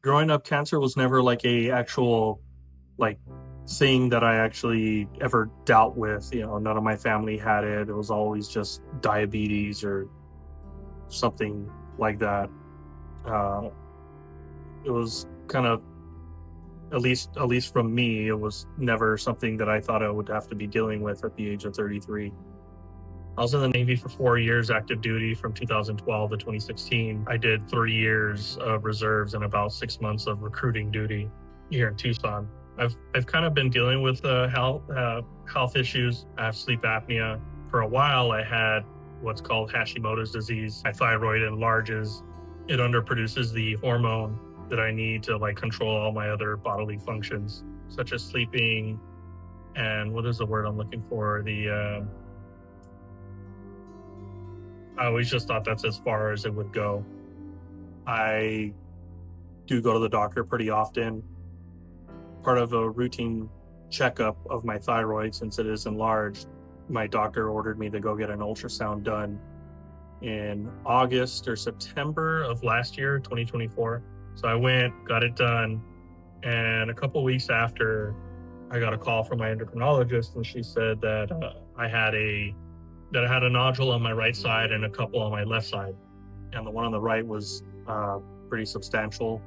growing up, cancer was never like a actual like thing that I actually ever dealt with. None of my family had it. It was always just diabetes or something like that. Uh, it was kind of at least from me, it was never something that I thought I would have to be dealing with at the age of 33. I was in the Navy for 4 years, active duty from 2012 to 2016. I did 3 years of reserves and about 6 months of recruiting duty here in Tucson. I've kind of been dealing with health issues. I have sleep apnea. For a while, I had what's called Hashimoto's disease. My thyroid enlarges. It underproduces the hormone that I need to control all my other bodily functions, such as sleeping and what is the word I'm looking for? I always just thought that's as far as it would go. I do go to the doctor pretty often. Part of a routine checkup of my thyroid, since it is enlarged, my doctor ordered me to go get an ultrasound done in August or September of last year, 2024. So I went, got it done, and a couple weeks after, I got a call from my endocrinologist, and she said that I had a nodule on my right side and a couple on my left side, and the one on the right was pretty substantial.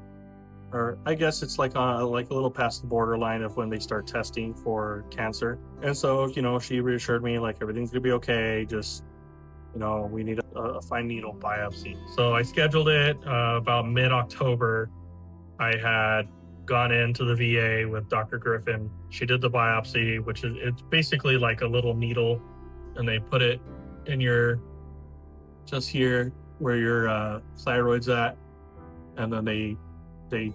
Or I guess it's like a little past the borderline of when they start testing for cancer. And so, she reassured me everything's gonna be okay. Just, we need a fine needle biopsy. So I scheduled it about mid-October. I had gone into the VA with Dr. Griffin. She did the biopsy, which it's basically like a little needle, and they put it in just here where your thyroid's at, and then they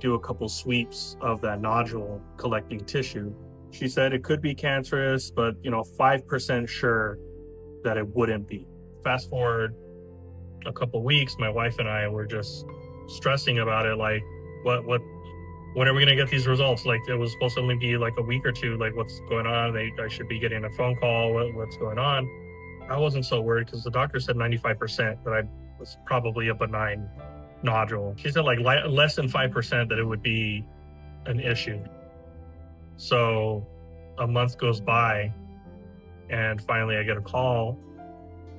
do a couple sweeps of that nodule collecting tissue. She said it could be cancerous, but 5% sure that it wouldn't be. Fast forward a couple weeks, my wife and I were just stressing about it, when are we gonna get these results? It was supposed to only be a week or two. What's going on? I should be getting a phone call. What's going on? I wasn't so worried because the doctor said 95% that I was probably a benign nodule. She said less than 5% that it would be an issue. So a month goes by, and finally I get a call,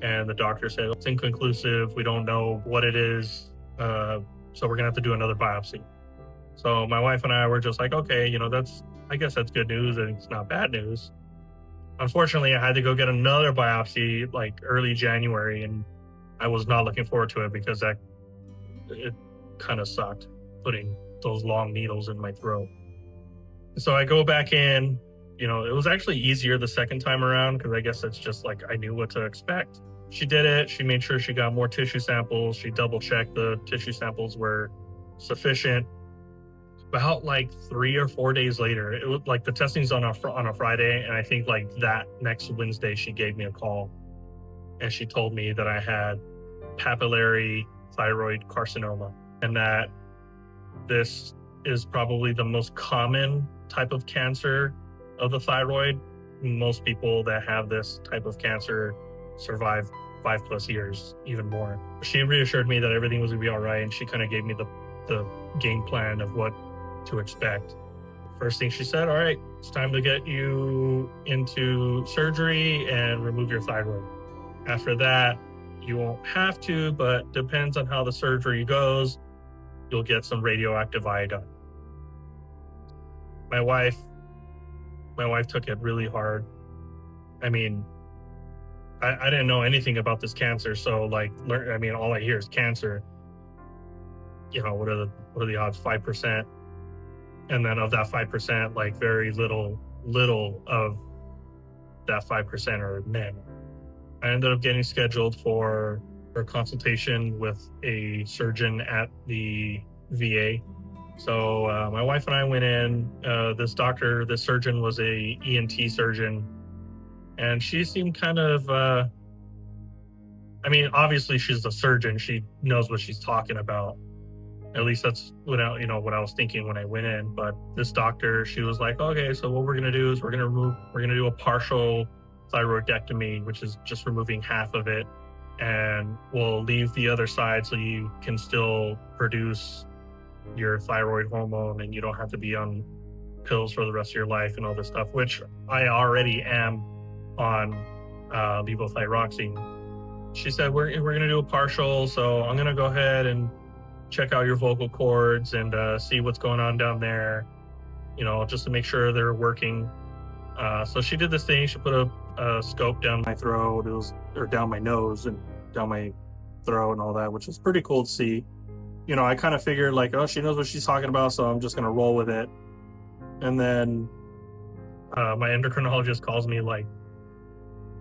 and the doctor said it's inconclusive. We don't know what it is, so we're gonna have to do another biopsy. So my wife and I were just okay, I guess that's good news, and it's not bad news. Unfortunately, I had to go get another biopsy early January, and I was not looking forward to it because it kind of sucked putting those long needles in my throat. So I go back in. It was actually easier the second time around because I guess it's just I knew what to expect. She did it. She made sure she got more tissue samples. She double checked the tissue samples were sufficient. About 3 or 4 days later, it was the testing's on a Friday, and I think that next Wednesday she gave me a call, and she told me that I had papillary thyroid carcinoma, and that this is probably the most common type of cancer of the thyroid. Most people that have this type of cancer survive 5+ years, even more. She reassured me that everything was gonna be all right, and she kind of gave me the game plan of what to expect. First thing she said, all right, it's time to get you into surgery and remove your thyroid. After that, you won't have to, but depends on how the surgery goes, you'll get some radioactive iodine. My wife took it really hard. I mean, I didn't know anything about this cancer, so all I hear is cancer. What are the odds? 5%. And then of that 5%, very little of that 5% are men. I ended up getting scheduled for a consultation with a surgeon at the VA. So my wife and I went in. This surgeon was a ENT surgeon, and she seemed kind of, obviously she's a surgeon. She knows what she's talking about. At least that's what I was thinking when I went in. But this doctor, she was like, okay, so what we're gonna do is we're gonna do a partial thyroidectomy, which is just removing half of it, and we'll leave the other side so you can still produce your thyroid hormone and you don't have to be on pills for the rest of your life and all this stuff, which I already am on levothyroxine. She said, we're going to do a partial, so I'm going to go ahead and check out your vocal cords and see what's going on down there, just to make sure they're working. So she did this thing. She put a scope down my throat, or down my nose and down my throat and all that, which is pretty cool to see. I kind of figured like, oh, she knows what she's talking about, so I'm just going to roll with it. And then my endocrinologist calls me like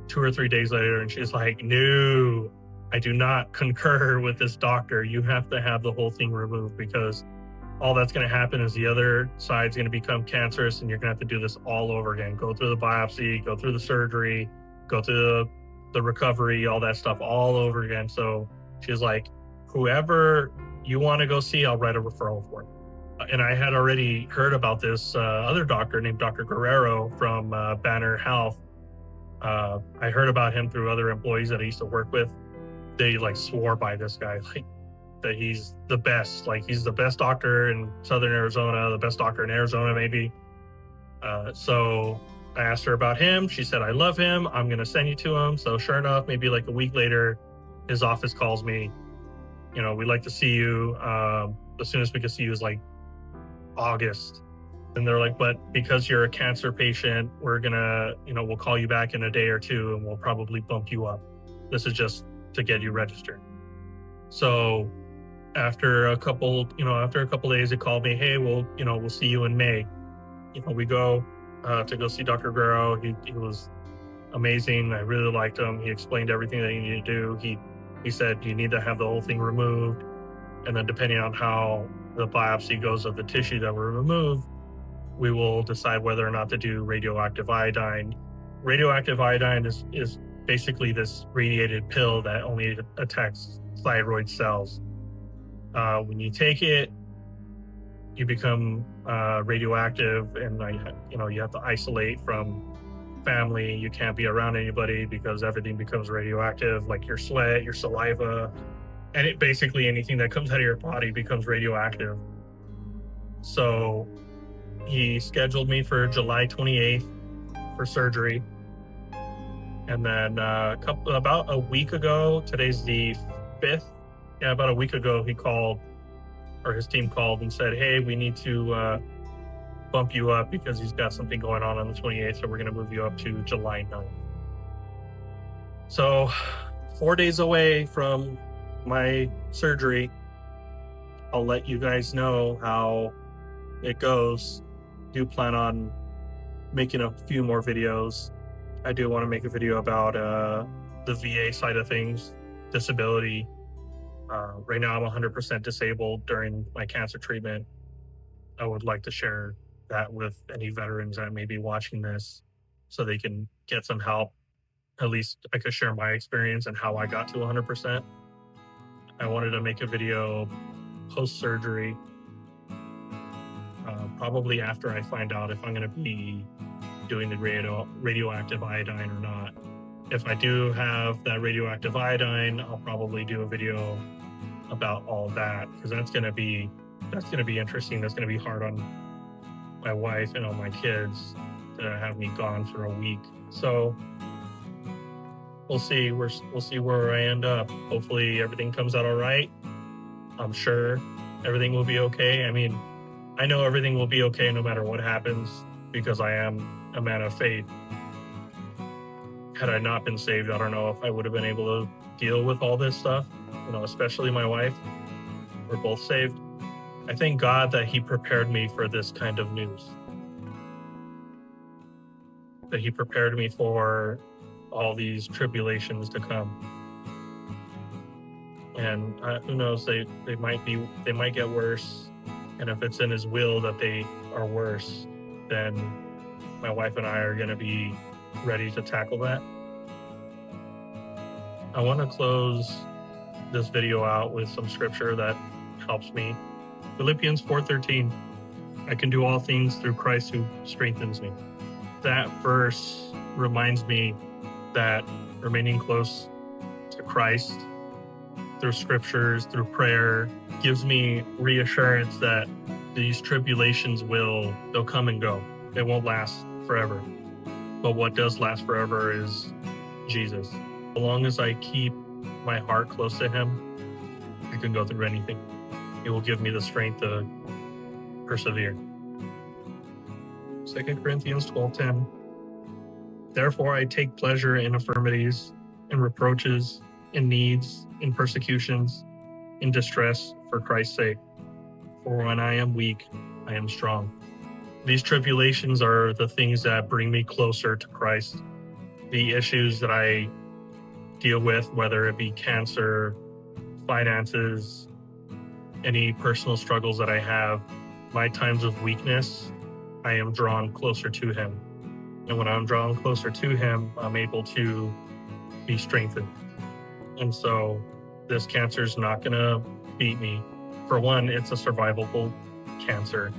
2 or 3 days later, and she's like, no, I do not concur with this doctor. You have to have the whole thing removed, because all that's going to happen is the other side's going to become cancerous, and you're going to have to do this all over again. Go through the biopsy, go through the surgery, go through the recovery, all that stuff all over again. So she's like, whoever you want to go see, I'll write a referral for you. And I had already heard about this other doctor named Dr. Guerrero from Banner Health. I heard about him through other employees that I used to work with. They like swore by this guy, like that he's the best. Like he's the best doctor in Southern Arizona, the best doctor in Arizona, maybe. So I asked her about him. She said, I love him. I'm going to send you to him. So sure enough, maybe like a week later, his office calls me. We'd like to see you. The soonest we could see you is like August. And they're like, but because you're a cancer patient, we're gonna, we'll call you back in a day or two and we'll probably bump you up. This is just to get you registered. So after a couple days, they called me, hey, we'll see you in May. We go to go see Dr. Guerrero. He was amazing. I really liked him. He explained everything that you need to do. He said you need to have the whole thing removed. And then depending on how the biopsy goes of the tissue that were removed, we will decide whether or not to do radioactive iodine. Radioactive iodine is basically this radiated pill that only attacks thyroid cells. When you take it, you become radioactive, and you have to isolate from family. You can't be around anybody because everything becomes radioactive, like your sweat, your saliva, and basically anything that comes out of your body becomes radioactive. So he scheduled me for July 28th for surgery. And then about a week ago, today's the 5th. Yeah, about a week ago, his team called and said, hey, we need to bump you up because he's got something going on the 28th. So we're going to move you up to July 9th. So 4 days away from my surgery. I'll let you guys know how it goes. Do plan on making a few more videos. I do want to make a video about the VA side of things, disability. Right now I'm 100% disabled during my cancer treatment. I would like to share that with any veterans that may be watching this so they can get some help. At least I could share my experience and how I got to 100%. I wanted to make a video post-surgery, probably after I find out if I'm going to be doing the radioactive iodine or not. If I do have that radioactive iodine, I'll probably do a video about all that, because that's going to be interesting. That's going to be hard on my wife and on my kids to have me gone for a week. So we'll see. We'll see where I end up. Hopefully everything comes out all right. I'm sure everything will be okay. I mean, I know everything will be okay no matter what happens, because I am a man of faith. Had I not been saved, I don't know if I would have been able to deal with all this stuff, especially my wife. We're both saved. I thank God that he prepared me for this kind of news. That he prepared me for all these tribulations to come. And who knows, they might get worse. And if it's in his will that they are worse, then my wife and I are going to be ready to tackle that. I want to close this video out with some scripture that helps me. Philippians 4:13. I can do all things through Christ who strengthens me. That verse reminds me that remaining close to Christ through scriptures, through prayer, gives me reassurance that these tribulations they'll come and go. They won't last forever. But what does last forever is Jesus. As long as I keep my heart close to him, I can go through anything. It will give me the strength to persevere. 2 Corinthians 12:10. Therefore I take pleasure in infirmities, in reproaches, in needs, in persecutions, in distress for Christ's sake. For when I am weak, I am strong. These tribulations are the things that bring me closer to Christ. The issues that I deal with, whether it be cancer, finances, any personal struggles that I have, my times of weakness, I am drawn closer to him. And when I'm drawn closer to him, I'm able to be strengthened. And so this cancer is not going to beat me. For one, it's a survivable cancer.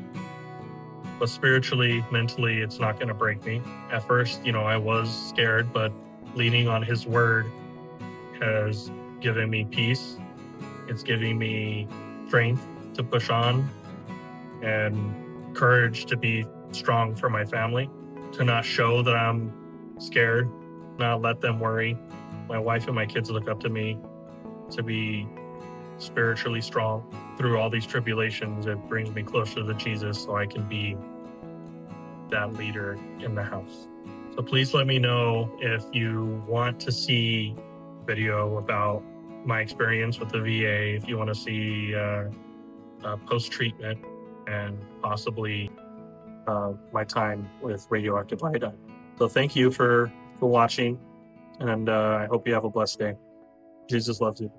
But spiritually, mentally, it's not going to break me. At first, I was scared, but leaning on his word has given me peace. It's giving me strength to push on and courage to be strong for my family, to not show that I'm scared, not let them worry. My wife and my kids look up to me to be spiritually strong. Through all these tribulations, it brings me closer to Jesus so I can be that leader in the house. So please let me know if you want to see video about my experience with the VA, if you want to see post-treatment and possibly my time with radioactive iodine. So thank you for watching, and I hope you have a blessed day. Jesus loves you.